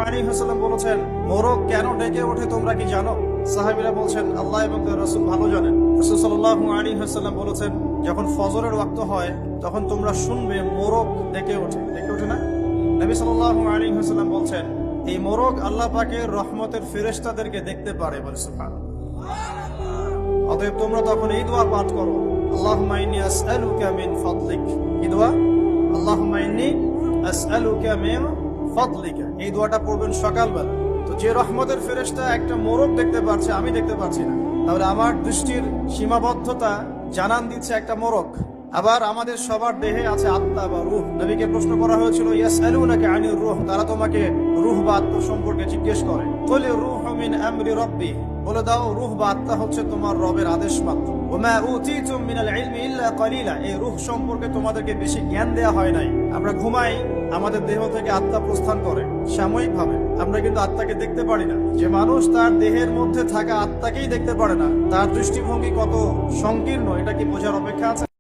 আলাইহি ওয়াসাল্লাম বলেছেন, মোরগ কেন ডেকে ওঠে তোমরা কি জানো? সাহাবীরা বলছেন, আল্লাহ এবং তার রাসূল ভালো জানেন। রাসূল সাল্লাল্লাহু আলাইহি ওয়াসাল্লাম বলেছেন, যখন ফজরের ওয়াক্ত হয় তখন তোমরা শুনবে মোরগ ডেকে ওঠে। ডেকে ওঠে না? নবী সাল্লাল্লাহু আলাইহি ওয়াসাল্লাম বলছেন, এই মোরগ আল্লাহ পাকের রহমতের ফেরেশতাদেরকে দেখতে পারে। বলে সুবহানাল্লাহ। অতএব তোমরা তখন এই দোয়া পাঠ করো, আল্লাহুম্মা ইন্নী আসআলুকা মিন ফাদলিক। কি দোয়া? আল্লাহুম্মা ইন্নী আসআলুকা মিন ফাদলিকা। এই দোয়াটা পড়বেন সকালবেলা। তো যে রহমতের ফেরেশতা একটা মোরগ দেখতে পারছে, আমি দেখতে পাচ্ছি না, তাহলে আমার দৃষ্টির সীমাবদ্ধতা জানান দিচ্ছে একটা মোরগ। আবার আমাদের সবার দেহে আছে আত্মা বা রূহ। নবীকে প্রশ্ন করা হয়েছিল, ইয়াসআলুনাকা আনির রূহ, তারা তোমাকে রূহ বা আত্মা সম্পর্কে জিজ্ঞেস করে। কুলি রূহু মিন আমরি রাব্বি, বলে দাও রূহ বা আত্মা হচ্ছে তোমার রবের আদেশ মাত্র। ওমা উতিতুম মিনাল ইলমি ইল্লা কালিলা, এই রূহ সম্পর্কে তোমাদেরকে বেশি জ্ঞান দেয়া হয় নাই। আমরা ঘুমাই, আমাদের দেহ থেকে আত্মা প্রস্থান করে সাময়িকভাবে, আমরা কিন্তু আত্মাকে দেখতে পারি না। যে মানুষ তার দেহের মধ্যে থাকা আত্মাকেই দেখতে পারে না, তার দৃষ্টিভঙ্গি কত সংকীর্ণ এটা কি বোঝার অপেক্ষা আছে?